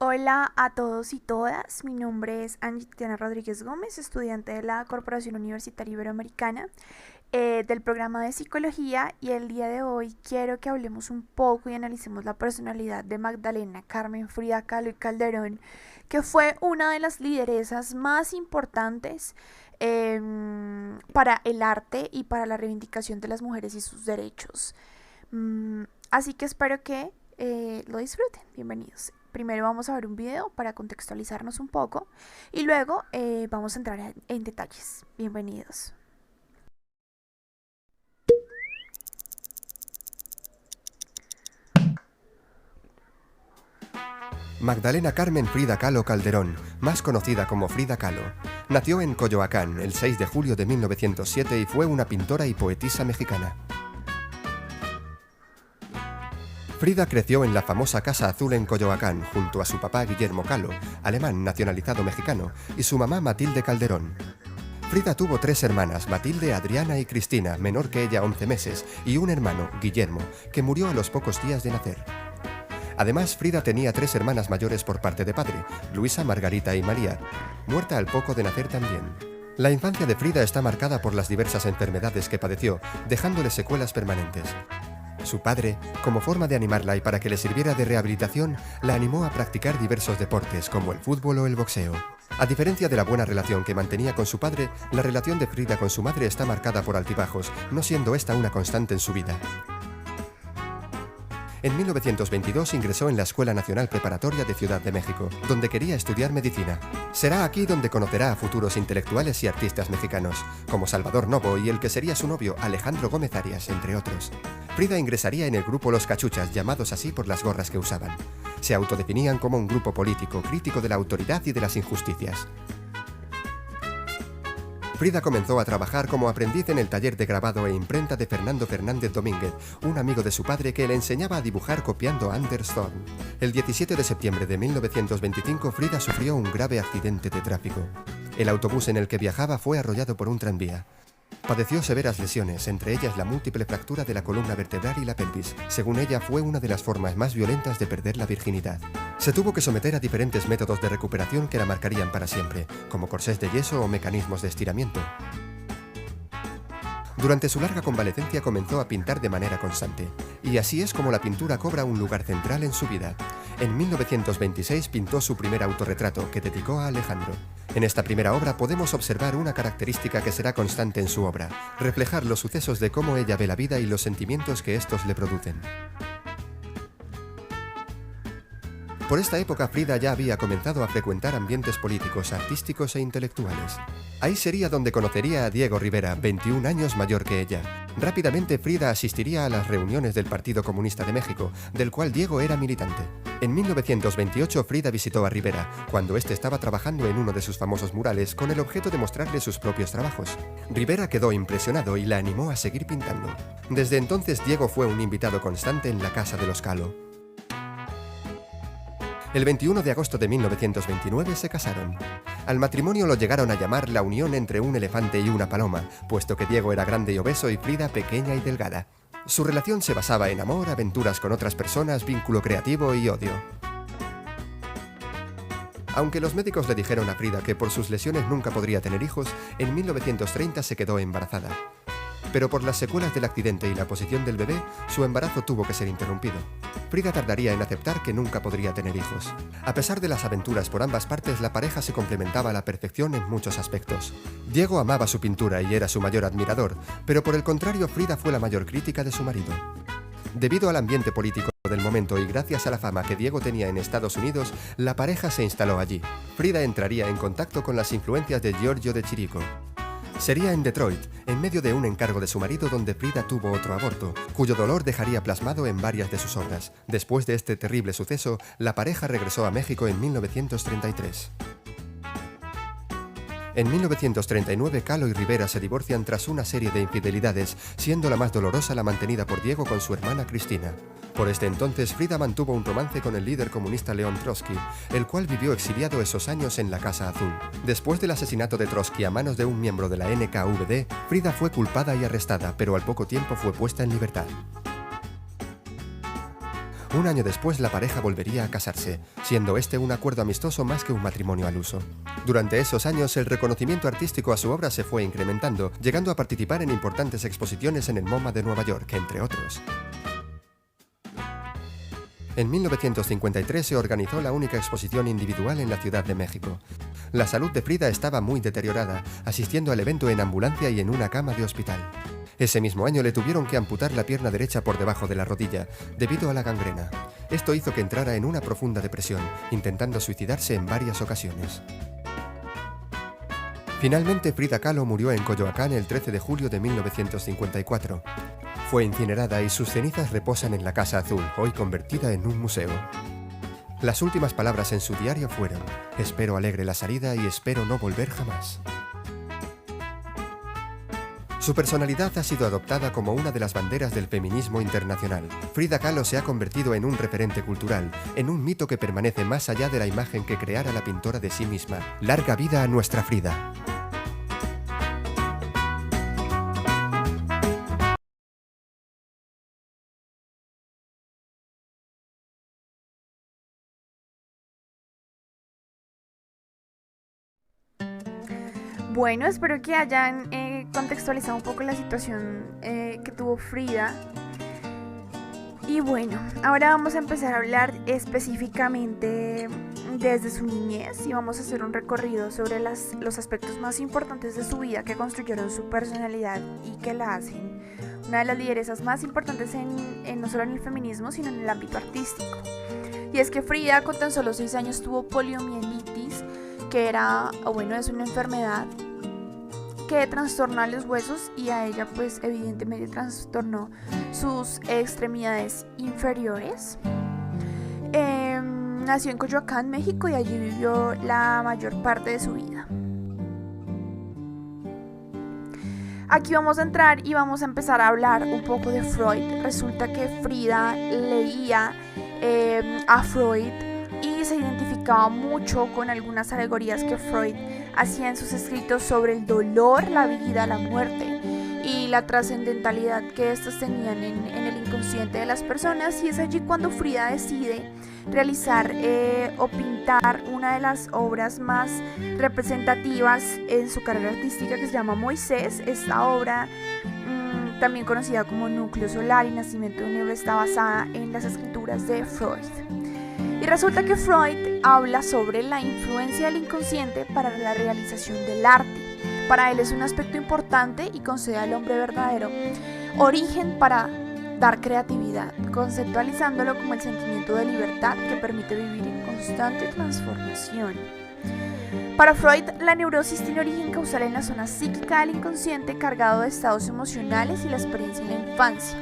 Hola a todos y todas, mi nombre es Angie Tatiana Rodríguez Gómez, estudiante de la Corporación Universitaria Iberoamericana del programa de Psicología, y el día de hoy quiero que hablemos un poco y analicemos la personalidad de Magdalena Carmen Frida Kahlo y Calderón, que fue una de las lideresas más importantes para el arte y para la reivindicación de las mujeres y sus derechos. Así que espero que lo disfruten. Bienvenidos. Primero vamos a ver un video para contextualizarnos un poco y luego vamos a entrar en detalles. Bienvenidos. Magdalena Carmen Frida Kahlo Calderón, más conocida como Frida Kahlo, nació en Coyoacán el 6 de julio de 1907 y fue una pintora y poetisa mexicana. Frida creció en la famosa Casa Azul en Coyoacán, junto a su papá Guillermo Kahlo, alemán nacionalizado mexicano, y su mamá Matilde Calderón. Frida tuvo 3 hermanas, Matilde, Adriana y Cristina, menor que ella 11 meses, y un hermano, Guillermo, que murió a los pocos días de nacer. Además, Frida tenía 3 hermanas mayores por parte de padre, Luisa, Margarita y María, muerta al poco de nacer también. La infancia de Frida está marcada por las diversas enfermedades que padeció, dejándole secuelas permanentes. Su padre, como forma de animarla y para que le sirviera de rehabilitación, la animó a practicar diversos deportes como el fútbol o el boxeo. A diferencia de la buena relación que mantenía con su padre, la relación de Frida con su madre está marcada por altibajos, no siendo esta una constante en su vida. En 1922 ingresó en la Escuela Nacional Preparatoria de Ciudad de México, donde quería estudiar medicina. Será aquí donde conocerá a futuros intelectuales y artistas mexicanos, como Salvador Novo y el que sería su novio, Alejandro Gómez Arias, entre otros. Frida ingresaría en el grupo Los Cachuchas, llamados así por las gorras que usaban. Se autodefinían como un grupo político, crítico de la autoridad y de las injusticias. Frida comenzó a trabajar como aprendiz en el taller de grabado e imprenta de Fernando Fernández Domínguez, un amigo de su padre que le enseñaba a dibujar copiando a Anders Thorn. El 17 de septiembre de 1925, Frida sufrió un grave accidente de tráfico. El autobús en el que viajaba fue arrollado por un tranvía. Padeció severas lesiones, entre ellas la múltiple fractura de la columna vertebral y la pelvis. Según ella, fue una de las formas más violentas de perder la virginidad. Se tuvo que someter a diferentes métodos de recuperación que la marcarían para siempre, como corsés de yeso o mecanismos de estiramiento. Durante su larga convalecencia comenzó a pintar de manera constante, y así es como la pintura cobra un lugar central en su vida. En 1926 pintó su primer autorretrato, que dedicó a Alejandro. En esta primera obra podemos observar una característica que será constante en su obra: reflejar los sucesos de cómo ella ve la vida y los sentimientos que estos le producen. Por esta época Frida ya había comenzado a frecuentar ambientes políticos, artísticos e intelectuales. Ahí sería donde conocería a Diego Rivera, 21 años mayor que ella. Rápidamente Frida asistiría a las reuniones del Partido Comunista de México, del cual Diego era militante. En 1928 Frida visitó a Rivera, cuando éste estaba trabajando en uno de sus famosos murales con el objeto de mostrarle sus propios trabajos. Rivera quedó impresionado y la animó a seguir pintando. Desde entonces Diego fue un invitado constante en la casa de los Kahlo. El 21 de agosto de 1929 se casaron. Al matrimonio lo llegaron a llamar la unión entre un elefante y una paloma, puesto que Diego era grande y obeso y Frida pequeña y delgada. Su relación se basaba en amor, aventuras con otras personas, vínculo creativo y odio. Aunque los médicos le dijeron a Frida que por sus lesiones nunca podría tener hijos, en 1930 se quedó embarazada. Pero por las secuelas del accidente y la posición del bebé, su embarazo tuvo que ser interrumpido. Frida tardaría en aceptar que nunca podría tener hijos. A pesar de las aventuras por ambas partes, la pareja se complementaba a la perfección en muchos aspectos. Diego amaba su pintura y era su mayor admirador, pero por el contrario, Frida fue la mayor crítica de su marido. Debido al ambiente político del momento y gracias a la fama que Diego tenía en Estados Unidos, la pareja se instaló allí. Frida entraría en contacto con las influencias de Giorgio de Chirico. Sería en Detroit, en medio de un encargo de su marido, donde Frida tuvo otro aborto, cuyo dolor dejaría plasmado en varias de sus obras. Después de este terrible suceso, la pareja regresó a México en 1933. En 1939, Kahlo y Rivera se divorcian tras una serie de infidelidades, siendo la más dolorosa la mantenida por Diego con su hermana Cristina. Por este entonces, Frida mantuvo un romance con el líder comunista León Trotsky, el cual vivió exiliado esos años en la Casa Azul. Después del asesinato de Trotsky a manos de un miembro de la NKVD, Frida fue culpada y arrestada, pero al poco tiempo fue puesta en libertad. Un año después la pareja volvería a casarse, siendo este un acuerdo amistoso más que un matrimonio al uso. Durante esos años el reconocimiento artístico a su obra se fue incrementando, llegando a participar en importantes exposiciones en el MoMA de Nueva York, entre otros. En 1953 se organizó la única exposición individual en la Ciudad de México. La salud de Frida estaba muy deteriorada, asistiendo al evento en ambulancia y en una cama de hospital. Ese mismo año le tuvieron que amputar la pierna derecha por debajo de la rodilla, debido a la gangrena. Esto hizo que entrara en una profunda depresión, intentando suicidarse en varias ocasiones. Finalmente, Frida Kahlo murió en Coyoacán el 13 de julio de 1954. Fue incinerada y sus cenizas reposan en la Casa Azul, hoy convertida en un museo. Las últimas palabras en su diario fueron: espero alegre la salida y espero no volver jamás. Su personalidad ha sido adoptada como una de las banderas del feminismo internacional. Frida Kahlo se ha convertido en un referente cultural, en un mito que permanece más allá de la imagen que creara la pintora de sí misma. ¡Larga vida a nuestra Frida! Bueno, espero que hayan contextualizado un poco la situación que tuvo Frida. Y bueno, ahora vamos a empezar a hablar específicamente desde su niñez y vamos a hacer un recorrido sobre los aspectos más importantes de su vida que construyeron su personalidad y que la hacen una de las lideresas más importantes no solo en el feminismo, sino en el ámbito artístico. Y es que Frida con tan solo 6 años tuvo poliomielitis, que es una enfermedad que trastorna los huesos y a ella pues evidentemente trastornó sus extremidades inferiores. Nació en Coyoacán, México, y allí vivió la mayor parte de su vida. Aquí vamos a entrar y vamos a empezar a hablar un poco de Freud. Resulta que Frida leía a Freud y se identificaba mucho con algunas alegorías que Freud hacía en sus escritos sobre el dolor, la vida, la muerte y la trascendentalidad que estos tenían en el inconsciente de las personas. Y es allí cuando Frida decide realizar o pintar una de las obras más representativas en su carrera artística, que se llama Moisés. Esta obra, también conocida como Núcleo Solar y Nacimiento de un Libro, está basada en las escrituras de Freud. Y resulta que Freud habla sobre la influencia del inconsciente para la realización del arte. Para él es un aspecto importante y concede al hombre verdadero origen para dar creatividad, conceptualizándolo como el sentimiento de libertad que permite vivir en constante transformación. Para Freud, la neurosis tiene origen causal en la zona psíquica del inconsciente, cargado de estados emocionales y la experiencia en la infancia.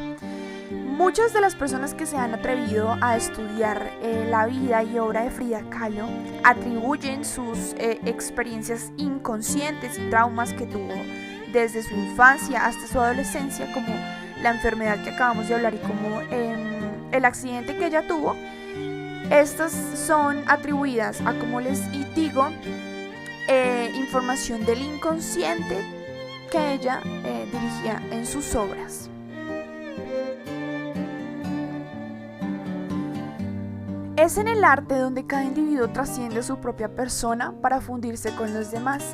Muchas de las personas que se han atrevido a estudiar la vida y obra de Frida Kahlo atribuyen sus experiencias inconscientes y traumas que tuvo desde su infancia hasta su adolescencia, como la enfermedad que acabamos de hablar y como el accidente que ella tuvo. Estas son atribuidas a, como les digo, información del inconsciente que ella dirigía en sus obras. Es en el arte donde cada individuo trasciende su propia persona para fundirse con los demás,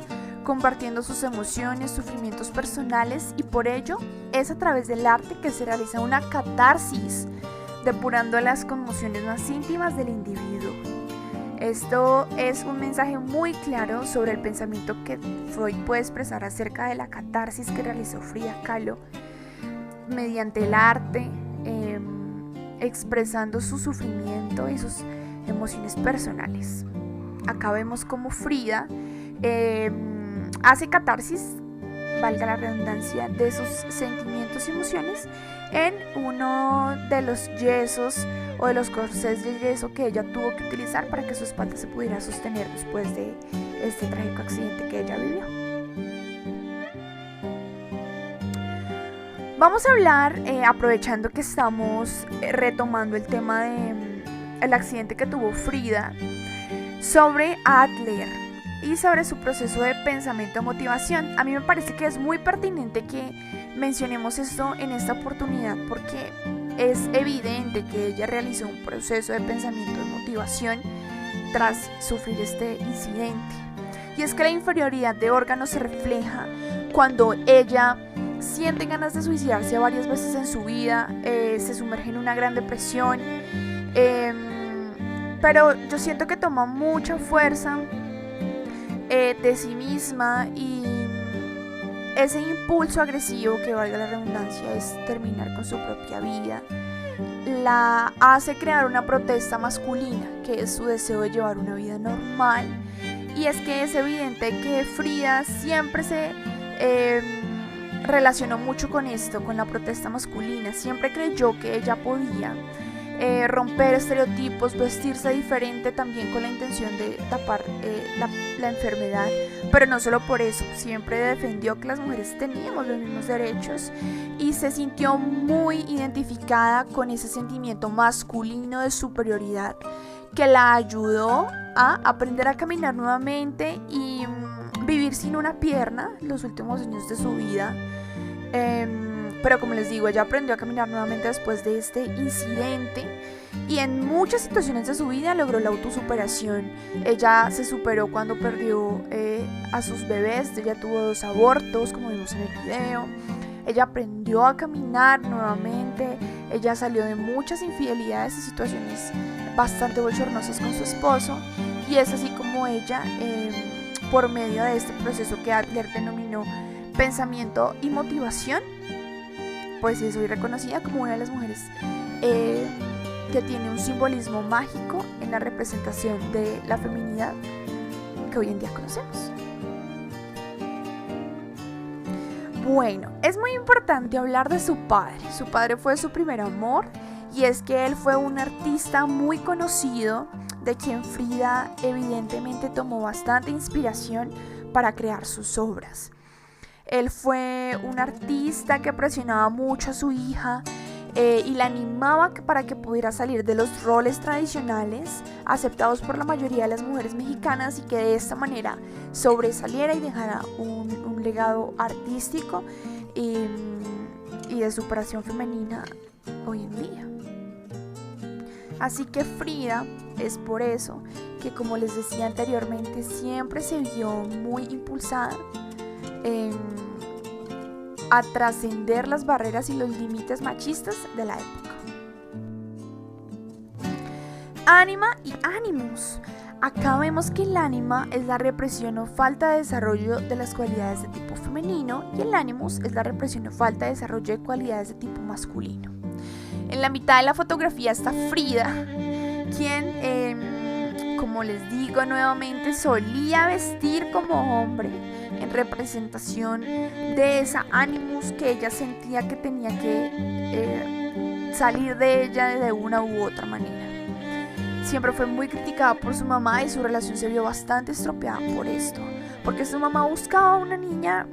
compartiendo sus emociones, sufrimientos personales, y por ello es a través del arte que se realiza una catarsis, depurando las conmociones más íntimas del individuo. Esto es un mensaje muy claro sobre el pensamiento que Freud puede expresar acerca de la catarsis que realizó Frida Kahlo mediante el arte, expresando su sufrimiento y sus emociones personales. Acá vemos cómo Frida hace catarsis, valga la redundancia, de sus sentimientos y emociones en uno de los yesos o de los corsés de yeso que ella tuvo que utilizar para que su espalda se pudiera sostener después de este trágico accidente que ella vivió. Vamos a hablar, aprovechando que estamos retomando el tema del accidente que tuvo Frida, sobre Adler y sobre su proceso de pensamiento-motivación. A mí me parece que es muy pertinente que mencionemos esto en esta oportunidad, porque es evidente que ella realizó un proceso de pensamiento y motivación tras sufrir este incidente. Y es que la inferioridad de órganos se refleja cuando ella siente ganas de suicidarse varias veces en su vida, se sumerge en una gran depresión, pero yo siento que toma mucha fuerza de sí misma, y ese impulso agresivo, que valga la redundancia, es terminar con su propia vida, la hace crear una protesta masculina, que es su deseo de llevar una vida normal. Y es que es evidente que Frida siempre se relacionó mucho con esto, con la protesta masculina. Siempre creyó que ella podía romper estereotipos, vestirse diferente, también con la intención de tapar la enfermedad. Pero no solo por eso, siempre defendió que las mujeres teníamos los mismos derechos, y se sintió muy identificada con ese sentimiento masculino de superioridad, que la ayudó a aprender a caminar nuevamente y vivir sin una pierna los últimos años de su vida. Pero como les digo, ella aprendió a caminar nuevamente después de este incidente, y en muchas situaciones de su vida logró la autosuperación. Ella se superó cuando perdió a sus bebés. Ella tuvo 2 abortos, como vimos en el video. Ella aprendió a caminar nuevamente. Ella salió de muchas infidelidades y situaciones bastante bochornosas con su esposo, y es así como ella, por medio de este proceso que Adler denominó pensamiento y motivación, pues es hoy reconocida como una de las mujeres que tiene un simbolismo mágico en la representación de la feminidad que hoy en día conocemos. Bueno, es muy importante hablar de su padre. Su padre fue su primer amor, y es que él fue un artista muy conocido, de quien Frida evidentemente tomó bastante inspiración para crear sus obras. Él fue un artista que presionaba mucho a su hija y la animaba para que pudiera salir de los roles tradicionales aceptados por la mayoría de las mujeres mexicanas, y que de esta manera sobresaliera y dejara un legado artístico y de superación femenina hoy en día. Así que Frida es por eso que, como les decía anteriormente, siempre se vio muy impulsada a trascender las barreras y los límites machistas de la época. Ánima y Animus. Acá vemos que el ánima es la represión o falta de desarrollo de las cualidades de tipo femenino, y el Animus es la represión o falta de desarrollo de cualidades de tipo masculino. En la mitad de la fotografía está Frida, quien, como les digo nuevamente, solía vestir como hombre, en representación de esa Animus que ella sentía que tenía que salir de ella de una u otra manera. Siempre fue muy criticada por su mamá, y su relación se vio bastante estropeada por esto, porque su mamá buscaba una niña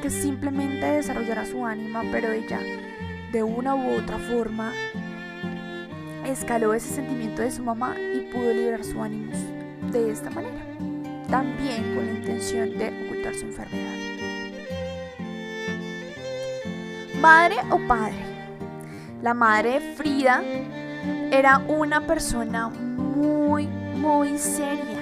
que simplemente desarrollara su ánima, pero ella de una u otra forma escaló ese sentimiento de su mamá y pudo liberar su ánimo de esta manera, también con la intención de ocultar su enfermedad. Madre o padre. La madre de Frida era una persona muy seria.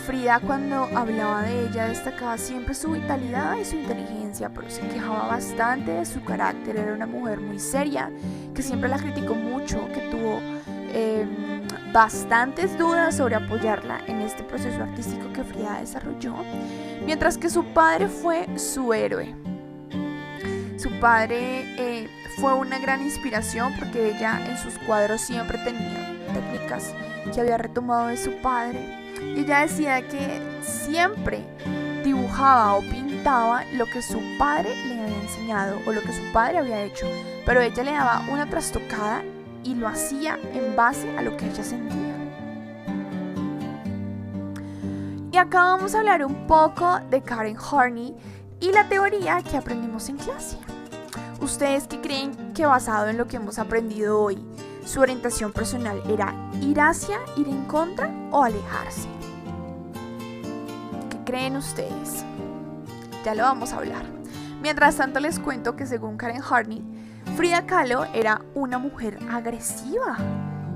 Frida, cuando hablaba de ella, destacaba siempre su vitalidad y su inteligencia, pero se quejaba bastante de su carácter. Era una mujer muy seria, que siempre la criticó mucho, que tuvo bastantes dudas sobre apoyarla en este proceso artístico que Frida desarrolló, mientras que su padre fue su héroe. Su padre fue una gran inspiración, porque ella en sus cuadros siempre tenía técnicas que había retomado de su padre. Y ella decía que siempre dibujaba o pintaba lo que su padre le había enseñado o lo que su padre había hecho, pero ella le daba una trastocada y lo hacía en base a lo que ella sentía. Y acá vamos a hablar un poco de Karen Horney y la teoría que aprendimos en clase. ¿Ustedes qué creen que, basado en lo que hemos aprendido hoy, su orientación personal era ir hacia, ir en contra o alejarse? ¿Qué creen ustedes? Ya lo vamos a hablar. Mientras tanto, les cuento que según Karen Horney, Frida Kahlo era una mujer agresiva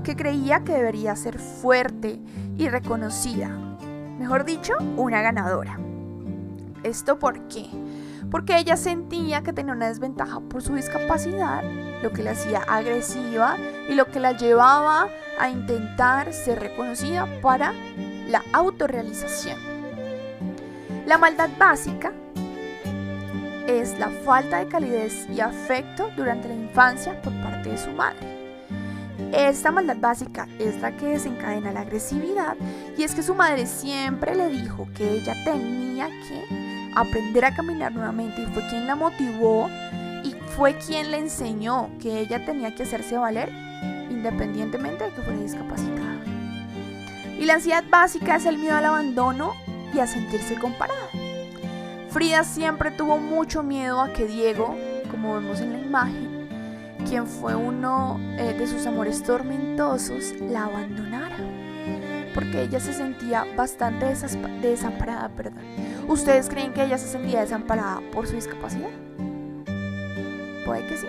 que creía que debería ser fuerte y reconocida. Mejor dicho, una ganadora. ¿Esto por qué? Porque ella sentía que tenía una desventaja por su discapacidad, lo que la hacía agresiva y lo que la llevaba a intentar ser reconocida para la autorrealización. La maldad básica es la falta de calidez y afecto durante la infancia por parte de su madre. Esta maldad básica es la que desencadena la agresividad, y es que su madre siempre le dijo que ella tenía que aprender a caminar nuevamente, y fue quien la motivó y fue quien le enseñó que ella tenía que hacerse valer independientemente de que fuera discapacitada. Y la ansiedad básica es el miedo al abandono y a sentirse comparada. Frida siempre tuvo mucho miedo a que Diego, como vemos en la imagen, quien fue uno de sus amores tormentosos, la abandonara, porque ella se sentía bastante desamparada. ¿Ustedes creen que ella se sentía desamparada por su discapacidad? Puede que sí.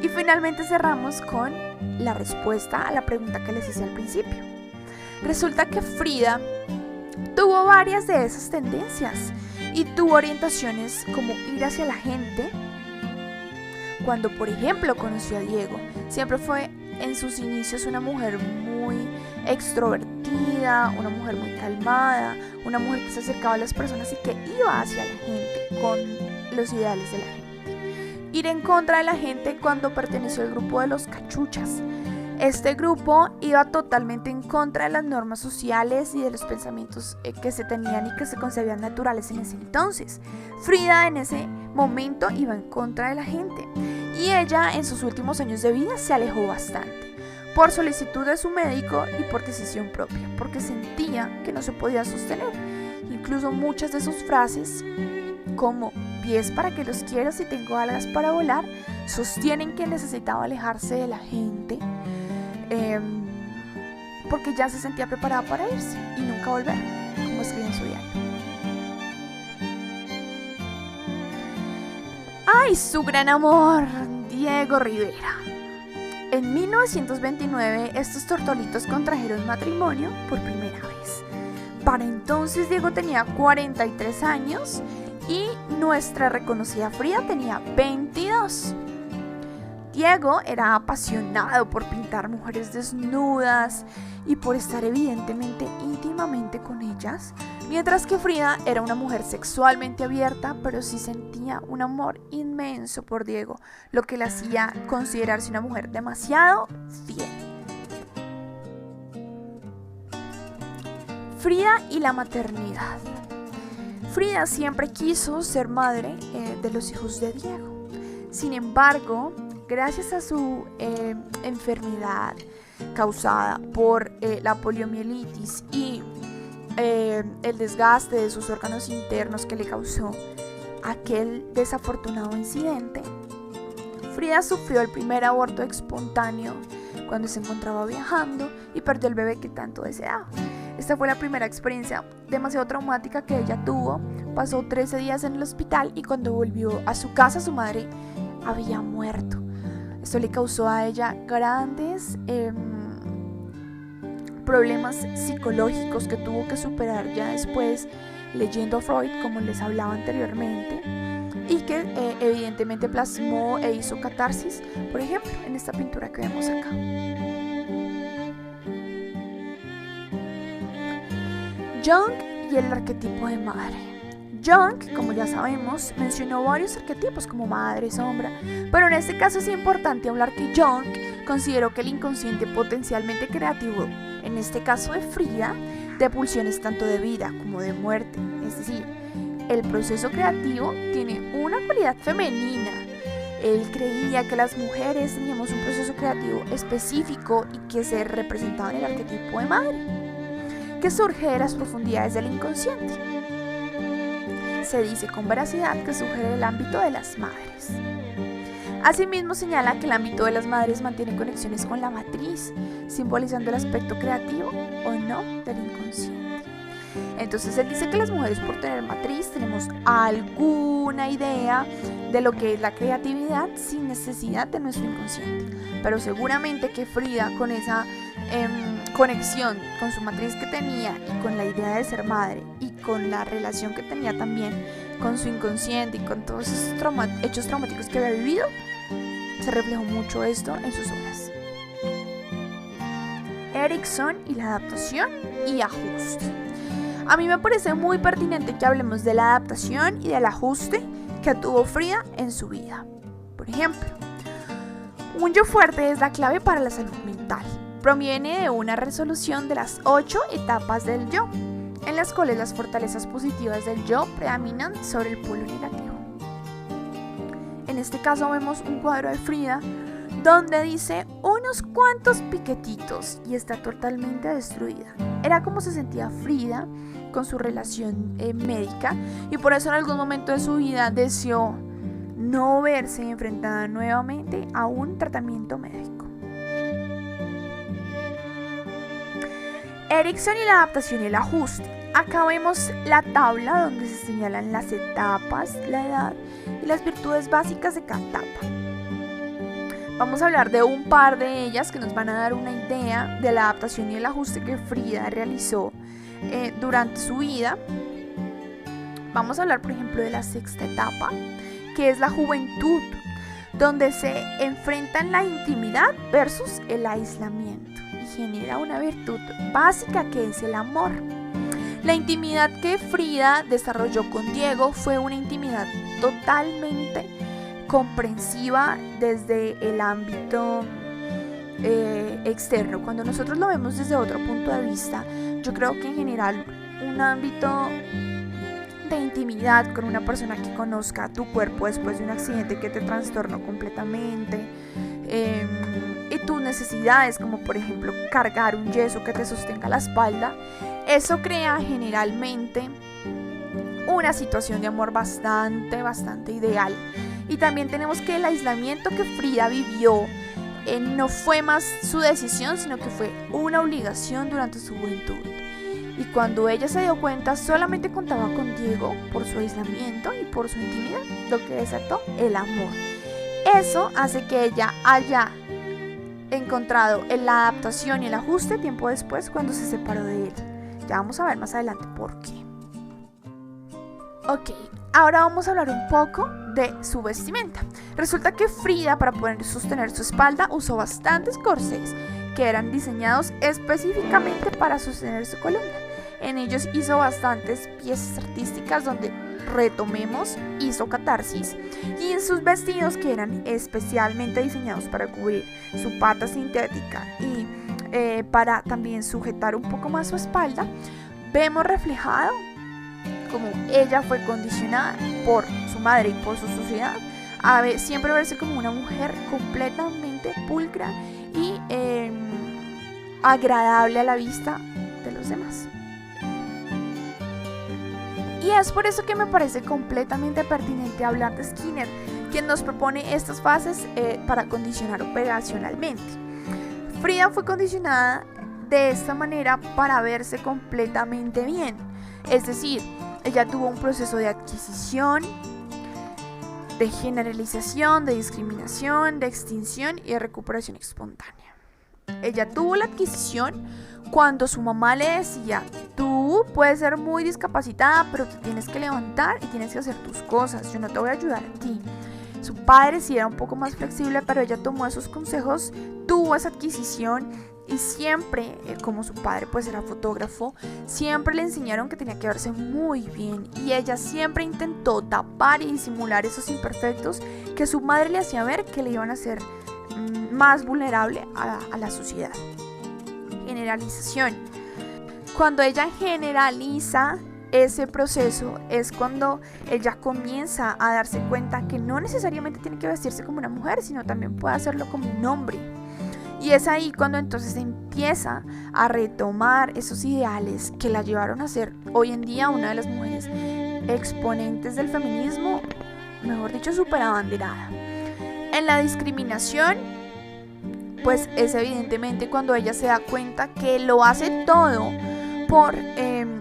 Y finalmente cerramos con la respuesta a la pregunta que les hice al principio. Resulta que Frida tuvo varias de esas tendencias y tuvo orientaciones como ir hacia la gente. Cuando, por ejemplo, conoció a Diego, siempre fue en sus inicios una mujer muy extrovertida, una mujer muy calmada, una mujer que se acercaba a las personas y que iba hacia la gente con los ideales de la gente. Ir en contra de la gente cuando perteneció al grupo de los cachuchas. Este grupo iba totalmente en contra de las normas sociales y de los pensamientos que se tenían y que se concebían naturales en ese entonces. Frida en ese momento iba en contra de la gente, y ella en sus últimos años de vida se alejó bastante, por solicitud de su médico y por decisión propia, porque sentía que no se podía sostener. Incluso muchas de sus frases, como pies para que los quiero si tengo alas para volar, sostienen que necesitaba alejarse de la gente, porque ya se sentía preparada para irse y nunca volver, como escribe en su diario. ¡Ay, su gran amor, Diego Rivera! En 1929, estos tortolitos contrajeron matrimonio por primera vez. Para entonces, Diego tenía 43 años y nuestra reconocida Frida tenía 22. Diego era apasionado por pintar mujeres desnudas y por estar evidentemente íntimamente con ellas, mientras que Frida era una mujer sexualmente abierta, pero sí sentía un amor inmenso por Diego, lo que la hacía considerarse una mujer demasiado fiel. Frida y la maternidad. Frida siempre quiso ser madre de los hijos de Diego. Sin embargo, gracias a su enfermedad causada por la poliomielitis y el desgaste de sus órganos internos que le causó aquel desafortunado incidente, Frida sufrió el primer aborto espontáneo cuando se encontraba viajando y perdió el bebé que tanto deseaba. Esta fue la primera experiencia demasiado traumática que ella tuvo. Pasó 13 días en el hospital y cuando volvió a su casa su madre había muerto. Esto le causó a ella grandes problemas psicológicos que tuvo que superar ya después leyendo a Freud, como les hablaba anteriormente, y que evidentemente plasmó e hizo catarsis, por ejemplo, en esta pintura que vemos acá. Jung y el arquetipo de madre. Jung, como ya sabemos, mencionó varios arquetipos como madre, sombra, pero en este caso es importante hablar que Jung consideró que el inconsciente potencialmente creativo, en este caso de Frida, de pulsiones tanto de vida como de muerte, es decir, el proceso creativo tiene una cualidad femenina. Él creía que las mujeres teníamos un proceso creativo específico y que se representaba en el arquetipo de madre, que surge de las profundidades del inconsciente. Se dice con veracidad que surge del ámbito de las madres. Asimismo señala que el ámbito de las madres mantiene conexiones con la matriz, simbolizando el aspecto creativo o no del inconsciente. Entonces él dice que las mujeres, por tener matriz, tenemos alguna idea de lo que es la creatividad sin necesidad de nuestro inconsciente, pero seguramente que Frida, con esa conexión con su matriz que tenía y con la idea de ser madre y con la relación que tenía también con su inconsciente y con todos esos hechos traumáticos que había vivido, se reflejó mucho esto en sus obras. Erikson y la adaptación y ajuste. A mí me parece muy pertinente que hablemos de la adaptación y del ajuste que tuvo Frida en su vida. Por ejemplo, un yo fuerte es la clave para la salud mental. Proviene de una resolución de las 8 etapas del yo, en las cuales las fortalezas positivas del yo predominan sobre el polo negativo. En este caso vemos un cuadro de Frida donde dice unos cuantos piquetitos y está totalmente destruida. Era como se sentía Frida con su relación médica, y por eso en algún momento de su vida deseó no verse enfrentada nuevamente a un tratamiento médico. Erikson y la adaptación y el ajuste. Acá vemos la tabla donde se señalan las etapas, la edad y las virtudes básicas de cada etapa. Vamos a hablar de un par de ellas que nos van a dar una idea de la adaptación y el ajuste que Frida realizó durante su vida. Vamos a hablar, por ejemplo, de la sexta etapa, que es la juventud, donde se enfrentan la intimidad versus el aislamiento y genera una virtud básica que es el amor. La intimidad que Frida desarrolló con Diego fue una intimidad totalmente comprensiva desde el ámbito externo. Cuando nosotros lo vemos desde otro punto de vista, yo creo que en general un ámbito de intimidad con una persona que conozca tu cuerpo después de un accidente que te trastornó completamente, y tus necesidades, como por ejemplo cargar un yeso que te sostenga la espalda, eso crea generalmente una situación de amor bastante ideal. Y también tenemos que el aislamiento que Frida vivió no fue más su decisión, sino que fue una obligación durante su juventud. Y cuando ella se dio cuenta, solamente contaba con Diego por su aislamiento y por su intimidad, lo que desató el amor. Eso hace que ella haya encontrado la adaptación y el ajuste tiempo después cuando se separó de él. Ya vamos a ver más adelante por qué. Ok, ahora vamos a hablar un poco de su vestimenta. Resulta que Frida, para poder sostener su espalda, usó bastantes corsés que eran diseñados específicamente para sostener su columna. En ellos hizo bastantes piezas artísticas donde, retomemos, hizo catarsis, y en sus vestidos, que eran especialmente diseñados para cubrir su pata sintética y para también sujetar un poco más su espalda, vemos reflejado como ella fue condicionada por su madre y por su sociedad a siempre verse como una mujer completamente pulcra y agradable a la vista de los demás. Y es por eso que me parece completamente pertinente hablar de Skinner, quien nos propone estas fases para condicionar operacionalmente. Frida fue condicionada de esta manera para verse completamente bien, es decir, ella tuvo un proceso de adquisición, de generalización, de discriminación, de extinción y de recuperación espontánea. Ella tuvo la adquisición cuando su mamá le decía: tú puedes ser muy discapacitada, pero te tienes que levantar y tienes que hacer tus cosas, yo no te voy a ayudar a ti. Su padre sí era un poco más flexible, pero ella tomó esos consejos, tuvo esa adquisición y siempre, como su padre pues era fotógrafo, siempre le enseñaron que tenía que verse muy bien, y ella siempre intentó tapar y disimular esos imperfectos que su madre le hacía ver que le iban a hacer más vulnerable a la sociedad. Generalización. Cuando ella generaliza ese proceso es cuando ella comienza a darse cuenta que no necesariamente tiene que vestirse como una mujer, sino también puede hacerlo como un hombre. Y es ahí cuando entonces empieza a retomar esos ideales que la llevaron a ser hoy en día una de las mujeres exponentes del feminismo, mejor dicho, súper abanderada. En la discriminación, pues es evidentemente cuando ella se da cuenta que lo hace todo por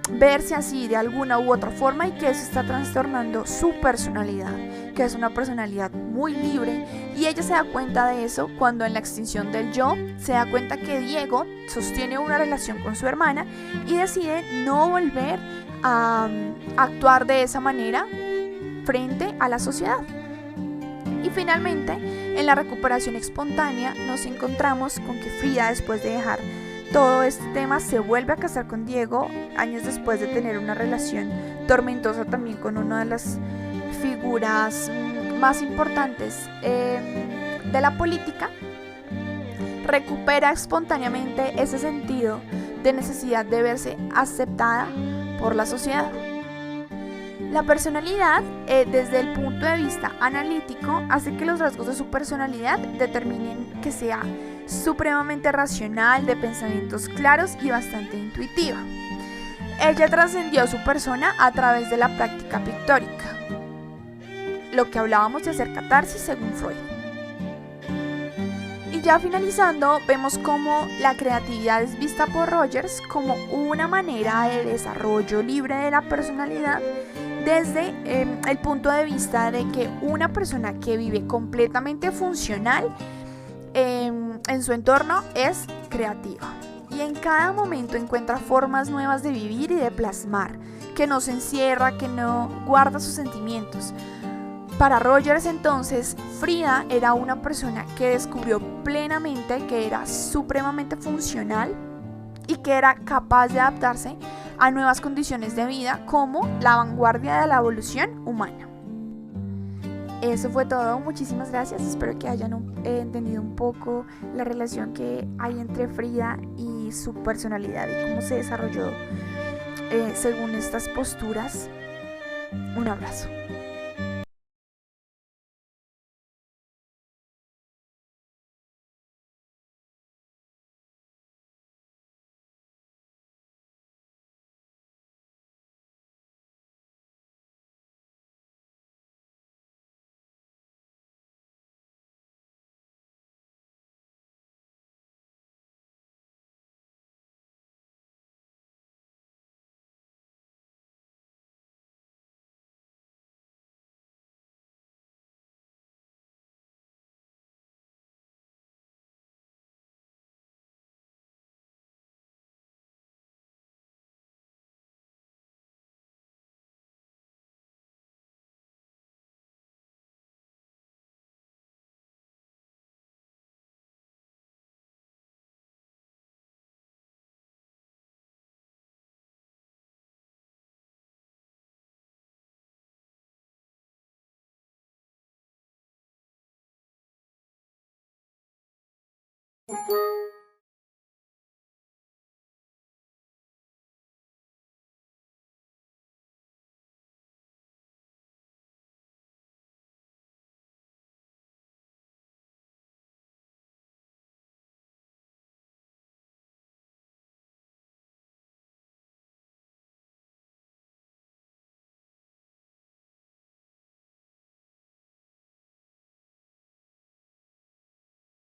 verse así de alguna u otra forma y que eso está trastornando su personalidad, que es una personalidad muy libre, y ella se da cuenta de eso cuando en la extinción del yo se da cuenta que Diego sostiene una relación con su hermana y decide no volver a actuar de esa manera frente a la sociedad. Y finalmente, en la recuperación espontánea nos encontramos con que Frida, después de dejar todo este tema, se vuelve a casar con Diego años después de tener una relación tormentosa también con una de las figuras más importantes de la política. Recupera espontáneamente ese sentido de necesidad de verse aceptada por la sociedad. La personalidad, desde el punto de vista analítico, hace que los rasgos de su personalidad determinen que sea supremamente racional, de pensamientos claros y bastante intuitiva. Ella trascendió su persona a través de la práctica pictórica, lo que hablábamos de hacer catarsis según Freud. Y ya finalizando, vemos cómo la creatividad es vista por Rogers como una manera de desarrollo libre de la personalidad, desde el punto de vista de que una persona que vive completamente funcional en su entorno es creativa y en cada momento encuentra formas nuevas de vivir y de plasmar, que no se encierra, que no guarda sus sentimientos. Para Rogers, entonces, Frida era una persona que descubrió plenamente que era supremamente funcional y que era capaz de adaptarse a nuevas condiciones de vida como la vanguardia de la evolución humana. Eso fue todo, muchísimas gracias, espero que hayan entendido un poco la relación que hay entre Frida y su personalidad y cómo se desarrolló según estas posturas. Un abrazo.